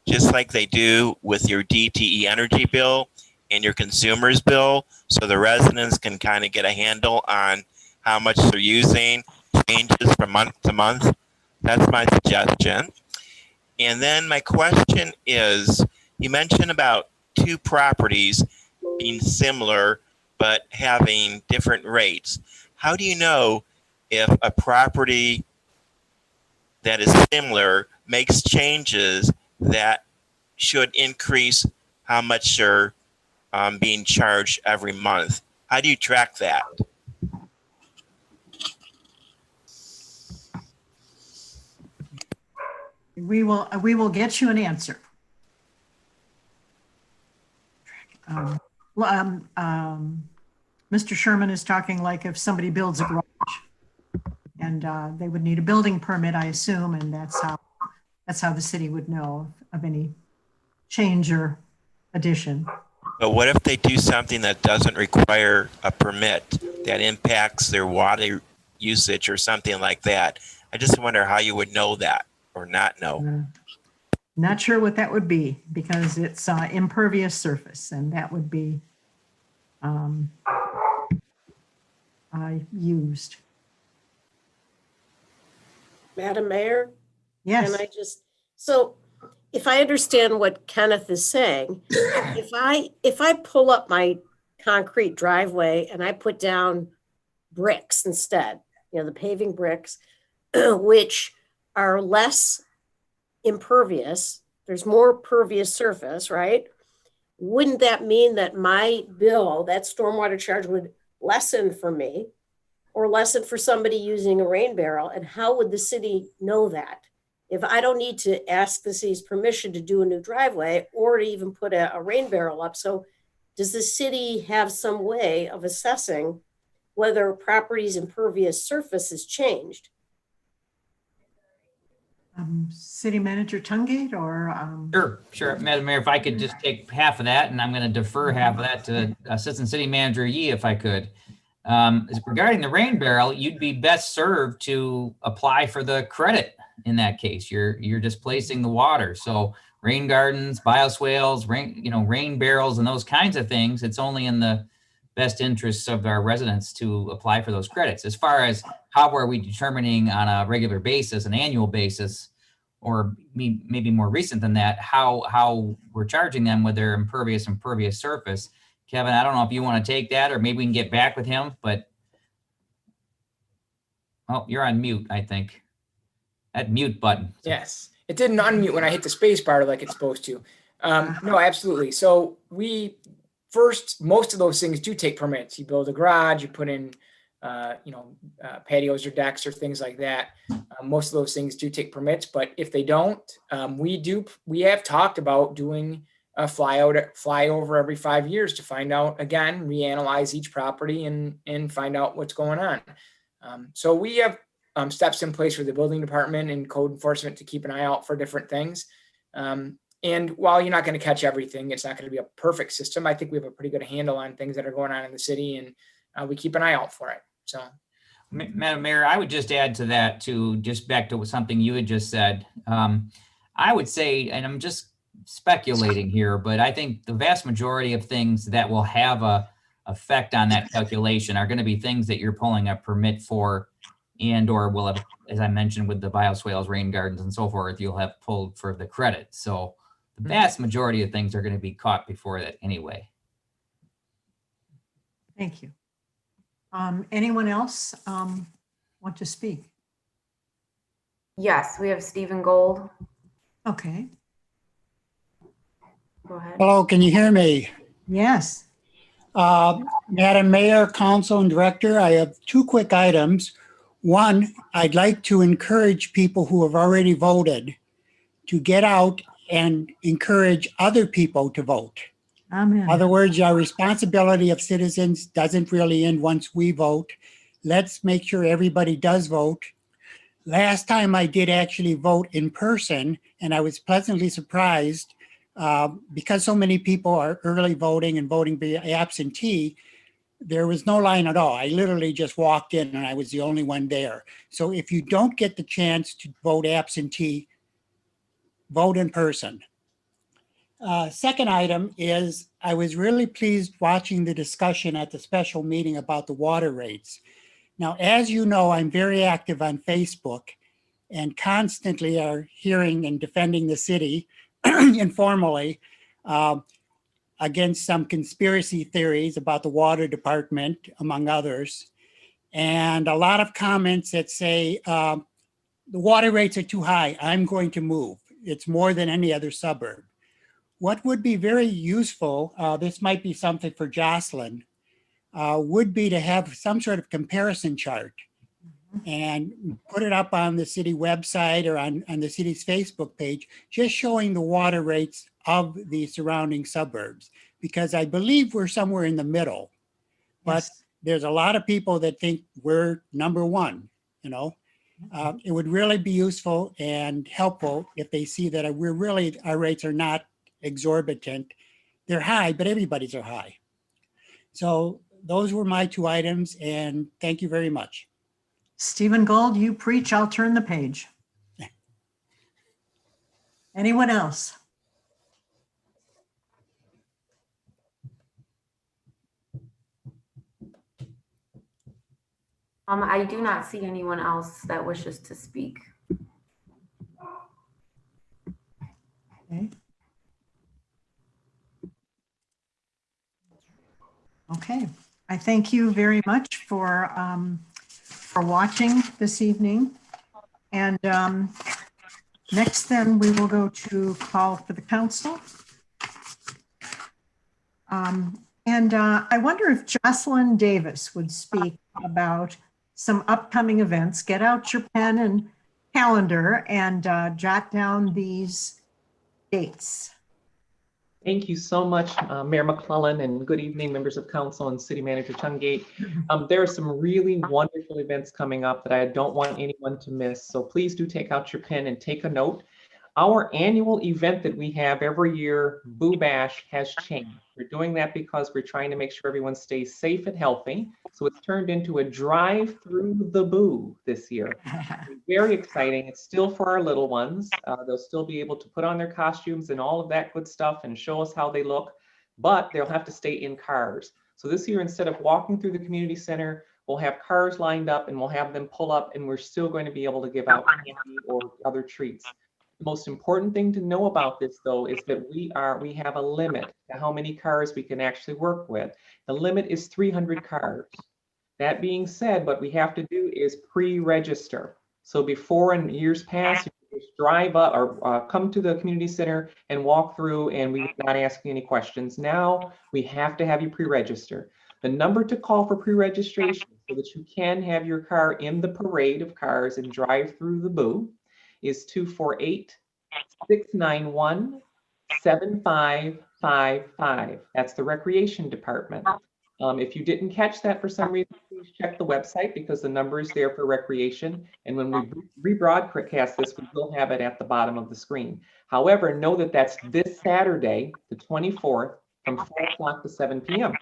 just like they do with your DTE energy bill and your consumer's bill, so the residents can kind of get a handle on how much they're using, changes from month to month. That's my suggestion. And then my question is, you mentioned about two properties being similar but having different rates. How do you know if a property that is similar makes changes that should increase how much you're being charged every month? How do you track that? We will get you an answer. Mr. Sherman is talking like if somebody builds a garage and they would need a building permit, I assume, and that's how the city would know of any change or addition. But what if they do something that doesn't require a permit that impacts their water usage or something like that? I just wonder how you would know that or not know. Not sure what that would be because it's impervious surface and that would be used. Madam Mayor? Yes. Can I just, so if I understand what Kenneth is saying, if I pull up my concrete driveway and I put down bricks instead, the paving bricks, which are less impervious, there's more pervious surface, right? Wouldn't that mean that my bill, that stormwater charge would lessen for me or lessen for somebody using a rain barrel? And how would the city know that? If I don't need to ask the city's permission to do a new driveway or to even put a rain barrel up. So does the city have some way of assessing whether a property's impervious surface has changed? City Manager Tungate or? Sure. Madam Mayor, if I could just take half of that, and I'm going to defer half of that to Assistant City Manager Yee, if I could. Regarding the rain barrel, you'd be best served to apply for the credit in that case. You're displacing the water. So rain gardens, bioswales, rain barrels, and those kinds of things, it's only in the best interests of our residents to apply for those credits. As far as how are we determining on a regular basis, an annual basis, or maybe more recent than that, how we're charging them with their impervious surface. Kevin, I don't know if you want to take that, or maybe we can get back with him, but oh, you're on mute, I think. That mute button. Yes, it didn't unmute when I hit the space bar like it's supposed to. No, absolutely. So most of those things do take permits. You build a garage, you put in, patios or decks or things like that. Most of those things do take permits, but if they don't, we have talked about doing a flyover every 5 years to find out, again, reanalyze each property and find out what's going on. So we have steps in place for the building department and code enforcement to keep an eye out for different things. And while you're not going to catch everything, it's not going to be a perfect system. I think we have a pretty good handle on things that are going on in the city, and we keep an eye out for it. So, Madam Mayor, I would just add to that, just back to something you had just said. I would say, and I'm just speculating here, but I think the vast majority of things that will have a effect on that calculation are going to be things that you're pulling a permit for, and or will have, as I mentioned, with the bioswales, rain gardens, and so forth, you'll have pulled for the credit. So the vast majority of things are going to be caught before that anyway. Thank you. Anyone else want to speak? Yes, we have Stephen Gold. Okay. Go ahead. Hello, can you hear me? Yes. Madam Mayor, Council, and Director, I have two quick items. One, I'd like to encourage people who have already voted to get out and encourage other people to vote. Amen. In other words, our responsibility of citizens doesn't really end once we vote. Let's make sure everybody does vote. Last time I did actually vote in person, and I was pleasantly surprised because so many people are early voting and voting via absentee. There was no line at all. I literally just walked in and I was the only one there. So if you don't get the chance to vote absentee, vote in person. Second item is I was really pleased watching the discussion at the special meeting about the water rates. Now, as you know, I'm very active on Facebook and constantly are hearing and defending the city informally against some conspiracy theories about the water department, among others. And a lot of comments that say, the water rates are too high, I'm going to move. It's more than any other suburb. What would be very useful, this might be something for Jocelyn, would be to have some sort of comparison chart and put it up on the city website or on the city's Facebook page, just showing the water rates of the surrounding suburbs, because I believe we're somewhere in the middle. But Yes. there's a lot of people that think we're number one, you know. It would really be useful and helpful if they see that our rates are not exorbitant. They're high, but everybody's are high. So those were my 2 items, and thank you very much. Stephen Gold, you preach, I'll turn the page. Anyone else? I do not see anyone else that wishes to speak. Okay. Okay, I thank you very much for watching this evening. And next then we will go to call for the council. I wonder if Jocelyn Davis would speak about some upcoming events. Get out your pen and calendar and jot down these dates. Thank you so much, Mayor McClellan, and good evening, members of council and City Manager Tungate. There are some really wonderful events coming up that I don't want anyone to miss. So please do take out your pen and take a note. Our annual event that we have every year, Boo Bash, has changed. We're doing that because we're trying to make sure everyone stays safe and healthy. So it's turned into a drive through the Boo this year. Very exciting. It's still for our little ones. They'll still be able to put on their costumes and all of that good stuff and show us how they look, but they'll have to stay in cars. So this year, instead of walking through the community center, we'll have cars lined up and we'll have them pull up, and we're still going to be able to give out candy or other treats. The most important thing to know about this, though, is that we have a limit to how many cars we can actually work with. The limit is 300 cars. That being said, what we have to do is pre-register. So before, in years past, you just drive up or come to the community center and walk through, and we would not ask you any questions. Now we have to have you pre-register. The number to call for pre-registration so that you can have your car in the parade of cars and drive through the Boo is 248-691-7555. That's the Recreation Department. If you didn't catch that for some reason, please check the website because the number is there for recreation. And when we rebroadcast this, we will have it at the bottom of the screen. However, know that that's this Saturday, the 24th, from 4 o'clock to 7 p.m.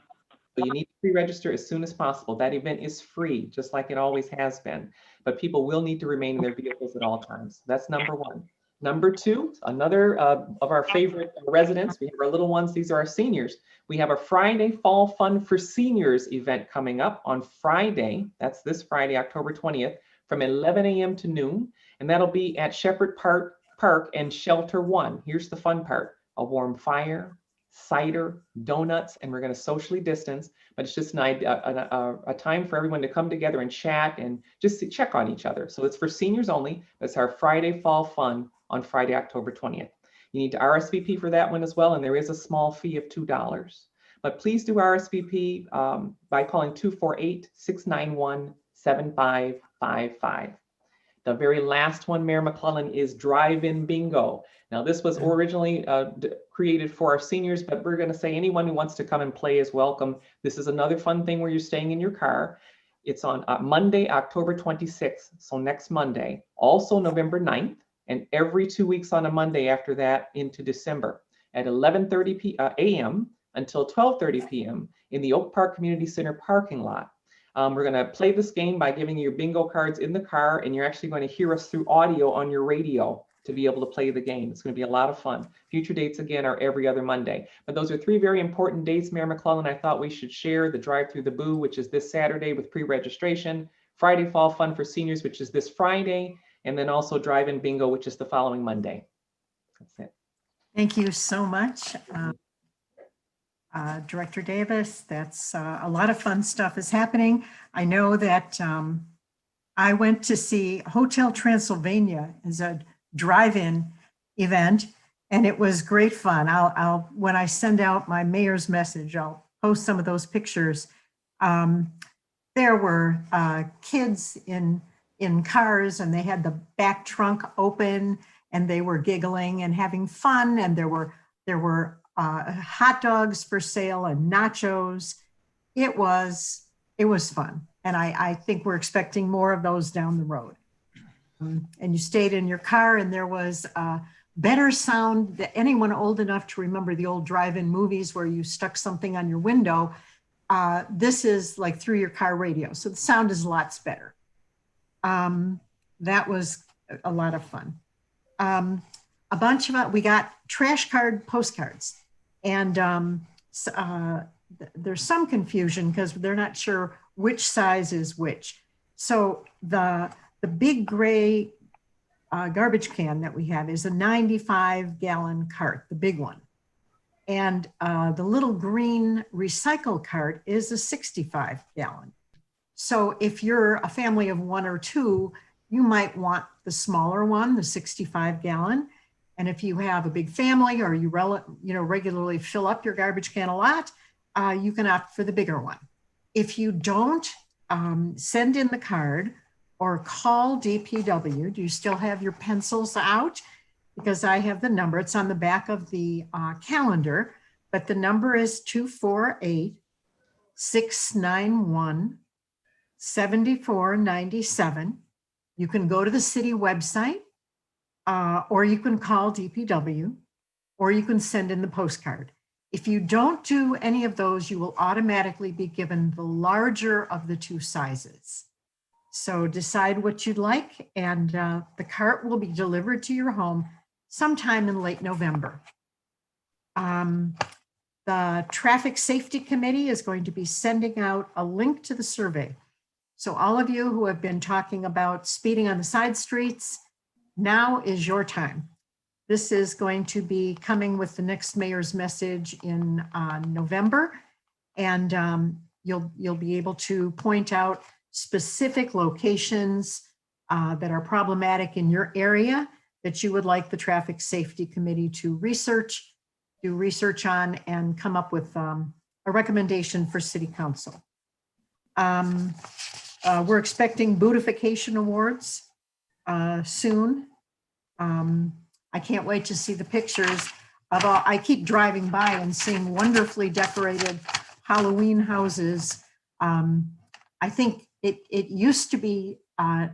So you need to pre-register as soon as possible. That event is free, just like it always has been. But people will need to remain in their vehicles at all times. That's number one. Number two, another of our favorite residents, we have our little ones, these are our seniors. We have a Friday Fall Fun for Seniors event coming up on Friday. That's this Friday, October 20th, from 11 a.m. to noon. And that'll be at Shepherd Park and Shelter 1. Here's the fun part: a warm fire, cider, donuts, and we're going to socially distance, but it's just a time for everyone to come together and chat and just check on each other. So it's for seniors only. That's our Friday Fall Fun on Friday, October 20th. You need to RSVP for that one as well, and there is a small fee of $2. But please do RSVP by calling 248-691-7555. The very last one, Mayor McClellan, is Drive-In Bingo. Now, this was originally created for our seniors, but we're going to say anyone who wants to come and play is welcome. This is another fun thing where you're staying in your car. It's on Monday, October 26th, so next Monday. Also November 9th, and every 2 weeks on a Monday after that into December at 11:30 a.m. until 12:30 p.m. in the Oak Park Community Center parking lot. We're going to play this game by giving you your bingo cards in the car, and you're actually going to hear us through audio on your radio to be able to play the game. It's going to be a lot of fun. Future dates, again, are every other Monday. But those are 3 very important dates, Mayor McClellan, I thought we should share: the Drive Through the Boo, which is this Saturday with pre-registration, Friday Fall Fun for Seniors, which is this Friday, and then also Drive-In Bingo, which is the following Monday. That's it. Thank you so much, Director Davis. That's a lot of fun stuff is happening. I know that I went to see Hotel Transylvania as a drive-in event, and it was great fun. I'll when I send out my mayor's message, I'll post some of those pictures. There were kids in in cars, and they had the back trunk open, and they were giggling and having fun, and there were hot dogs for sale and nachos. It was fun, and I think we're expecting more of those down the road. And you stayed in your car, and there was better sound. That anyone old enough to remember the old drive-in movies where you stuck something on your window, this is like through your car radio, so the sound is lots better. That was a lot of fun. We got trash card postcards, and there's some confusion because they're not sure which size is which. So the big gray garbage can that we have is a 95-gallon cart, the big one. And the little green recycle cart is a 65-gallon. So if you're a family of one or two, you might want the smaller one, the 65-gallon. And if you have a big family, or you regularly fill up your garbage can a lot, you can opt for the bigger one. If you don't, send in the card or call DPW. Do you still have your pencils out? Because I have the number. It's on the back of the calendar, but the number is 248-691-7497. You can go to the city website, or you can call DPW, or you can send in the postcard. If you don't do any of those, you will automatically be given the larger of the two sizes. So decide what you'd like, and the cart will be delivered to your home sometime in late November. The Traffic Safety Committee is going to be sending out a link to the survey. So all of you who have been talking about speeding on the side streets, now is your time. This is going to be coming with the next mayor's message in November, and you'll be able to point out specific locations that are problematic in your area that you would like the Traffic Safety Committee to do research on, and come up with a recommendation for City Council. We're expecting beautification awards soon. I can't wait to see the pictures of I keep driving by and seeing wonderfully decorated Halloween houses. I think it used to be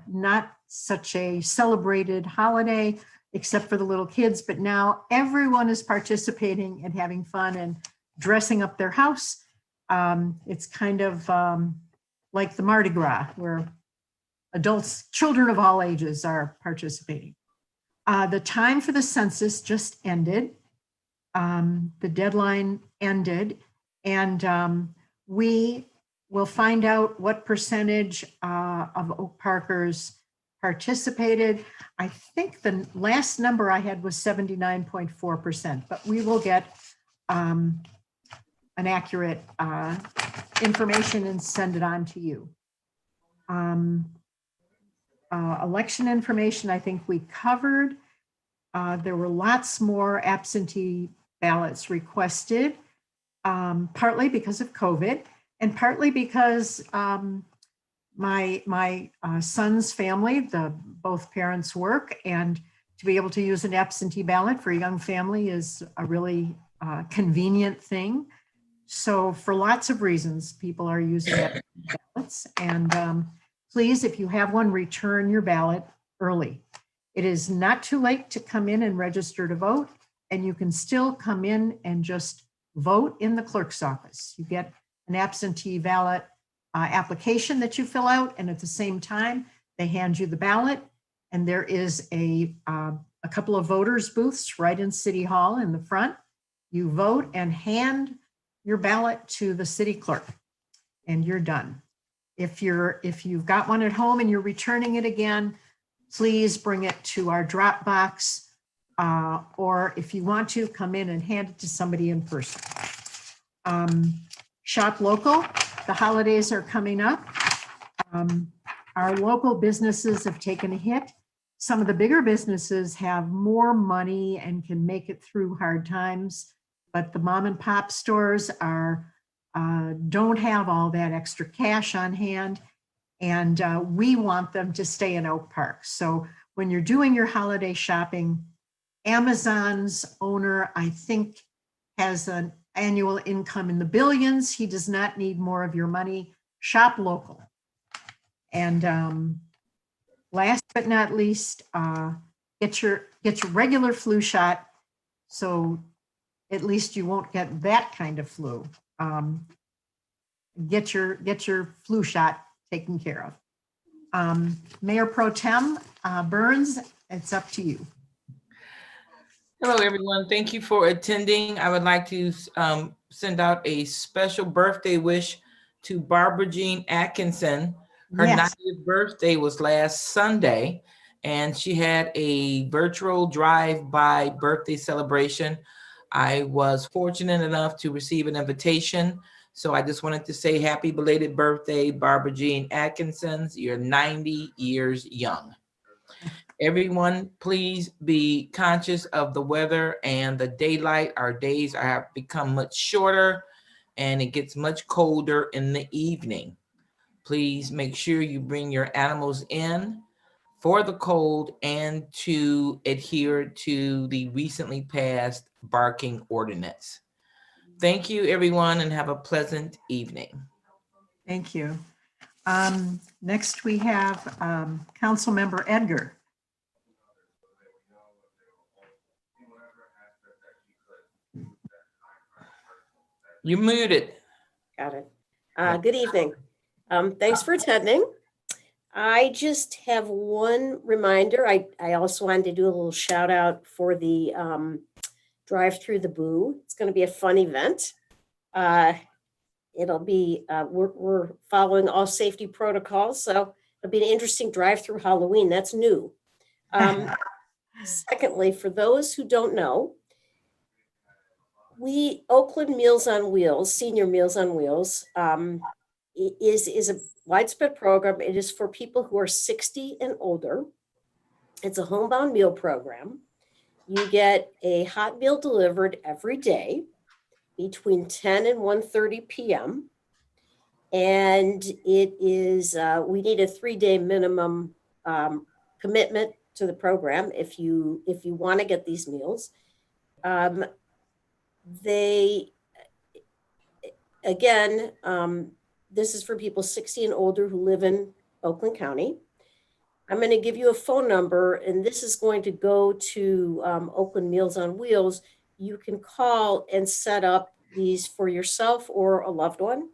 not such a celebrated holiday except for the little kids, but now everyone is participating and having fun and dressing up their house. It's kind of like the Mardi Gras, where adults, children of all ages are participating. The time for the census just ended. The deadline ended, and we will find out what percentage of Oak Parkers participated. I think the last number I had was 79.4%, but we will get an accurate information and send it on to you. Election information, I think we covered. There were lots more absentee ballots requested, partly because of COVID, and partly because my son's family, both parents work, and to be able to use an absentee ballot for a young family is a really convenient thing. So for lots of reasons, people are using absentee ballots. And please, if you have one, return your ballot early. It is not too late to come in and register to vote, and you can still come in and just vote in the clerk's office. You get an absentee ballot application that you fill out, and at the same time, they hand you the ballot, and there is a couple of voters' booths right in City Hall in the front. You vote and hand your ballot to the city clerk, and you're done. If you've got one at home and you're returning it again, please bring it to our drop box, or if you want to, come in and hand it to somebody in person. Shop local. The holidays are coming up. Our local businesses have taken a hit. Some of the bigger businesses have more money and can make it through hard times, but the mom and pop stores don't have all that extra cash on hand. And we want them to stay in Oak Park. So when you're doing your holiday shopping, Amazon's owner, I think, has an annual income in the billions. He does not need more of your money. Shop local. And last but not least, get your regular flu shot, so at least you won't get that kind of flu. Get your flu shot taken care of. Mayor Pro Tem Burns, it's up to you. Hello, everyone. Thank you for attending. I would like to send out a special birthday wish to Barbara Jean Atkinson. Her Yes. 90th birthday was last Sunday, and she had a virtual drive-by birthday celebration. I was fortunate enough to receive an invitation, so I just wanted to say happy belated birthday, Barbara Jean Atkinson. You're 90 years young. Everyone, please be conscious of the weather and the daylight. Our days have become much shorter, and it gets much colder in the evening. Please make sure you bring your animals in for the cold and to adhere to the recently passed barking ordinance. Thank you, everyone, and have a pleasant evening. Thank you. Next, we have Councilmember Edgar. You're muted. Got it. Good evening. Thanks for attending. I just have one reminder. I also wanted to do a little shout out for the Drive Through the Boo. It's going to be a fun event. It'll be, we're following all safety protocols, so it'll be an interesting drive through Halloween. That's new. Secondly, for those who don't know, Oakland Meals on Wheels, Senior Meals on Wheels, is a widespread program. It is for people who are 60 and older. It's a homebound meal program. You get a hot meal delivered every day between 10 and 1:30 p.m. And it is, we need a 3-day minimum commitment to the program if you want to get these meals. This is for people 60 and older who live in Oakland County. I'm going to give you a phone number, and this is going to go to Oakland Meals on Wheels. You can call and set up these for yourself or a loved one.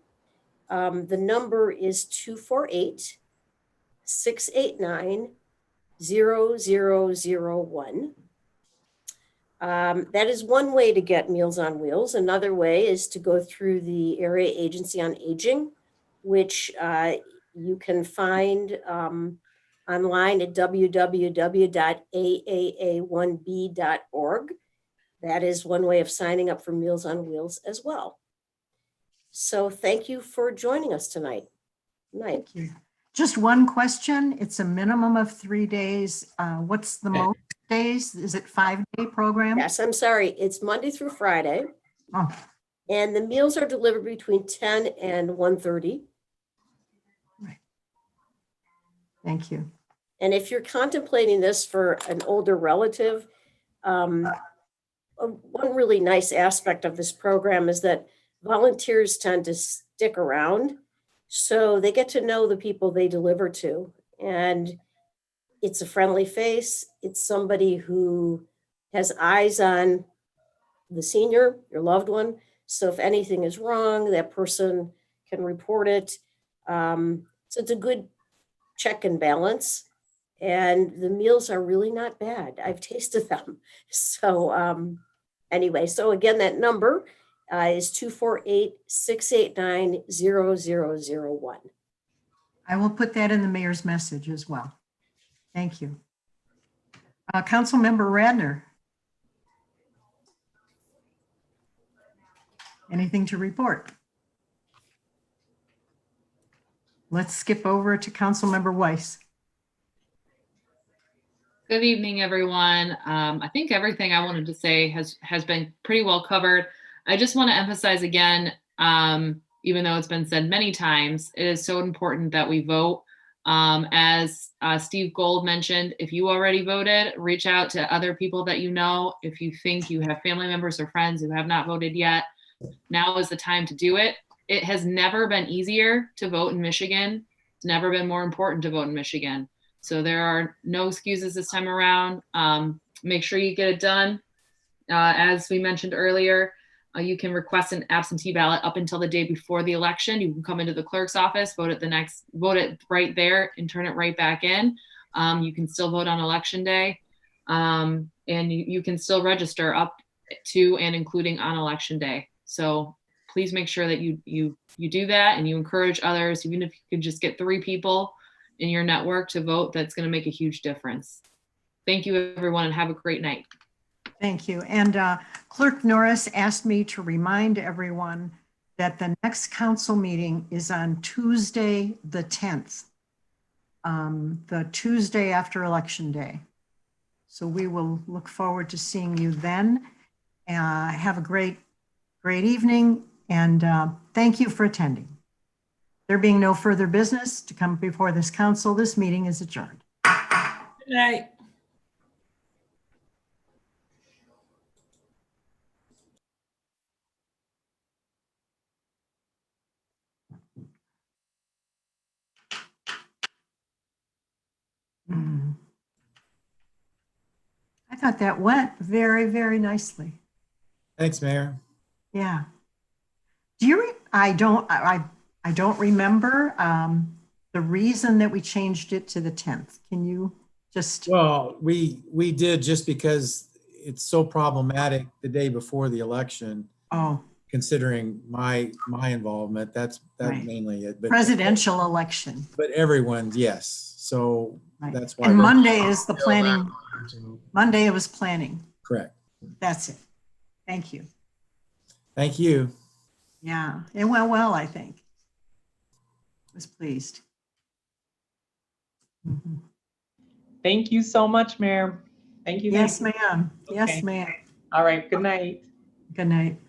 The number is 248-689-0001. That is one way to get Meals on Wheels. Another way is to go through the Area Agency on Aging, which you can find online at www.aaa1b.org. That is one way of signing up for Meals on Wheels as well. So thank you for joining us tonight. Night. Thank you. Just one question. It's a minimum of 3 days. What's the most days? Is it 5-day program? Yes, I'm sorry. It's Monday through Friday. Oh. And the meals are delivered between 10 and 1:30. Right. Thank you. And if you're contemplating this for an older relative, one really nice aspect of this program is that volunteers tend to stick around, so they get to know the people they deliver to. And it's a friendly face. It's somebody who has eyes on the senior, your loved one. So if anything is wrong, that person can report it. So it's a good check and balance. And the meals are really not bad. I've tasted them. So anyway, so again, that number is 248-689-0001. I will put that in the mayor's message as well. Thank you. Councilmember Radner. Anything to report? Let's skip over to Councilmember Weiss. Good evening, everyone. I think everything I wanted to say has been pretty well covered. I just want to emphasize again, even though it's been said many times, it is so important that we vote. As Steve Gold mentioned, if you already voted, reach out to other people that you know. If you think you have family members or friends who have not voted yet, now is the time to do it. It has never been easier to vote in Michigan. It's never been more important to vote in Michigan. So there are no excuses this time around. Make sure you get it done. As we mentioned earlier, you can request an absentee ballot up until the day before the election. You can come into the clerk's office, vote it right there and turn it right back in. You can still vote on election day. And you can still register up to and including on election day. So please make sure that you do that, and you encourage others, even if you could just get 3 people in your network to vote, that's going to make a huge difference. Thank you, everyone, and have a great night. Thank you. And Clerk Norris asked me to remind everyone that the next council meeting is on Tuesday, the 10th, the Tuesday after Election Day. So we will look forward to seeing you then. Have a great evening, and thank you for attending. There being no further business to come before this council, this meeting is adjourned. Good night. I thought that went very, very nicely. Thanks, Mayor. Yeah. Do you? I don't remember the reason that we changed it to the 10th. Can you just? Well, we did just because it's so problematic the day before the election. Oh. Considering my involvement, that's Right. mainly it. But presidential election. But everyone's, yes. So Right. that's why. And Monday is the planning. Monday it was planning. Correct. That's it. Thank you. Thank you. Yeah, it went well, I think. I was pleased. Mm-hmm. Thank you so much, Mayor. Thank you. Yes, thank you. ma'am. Yes, Okay. ma'am. All right. Good night. Good night.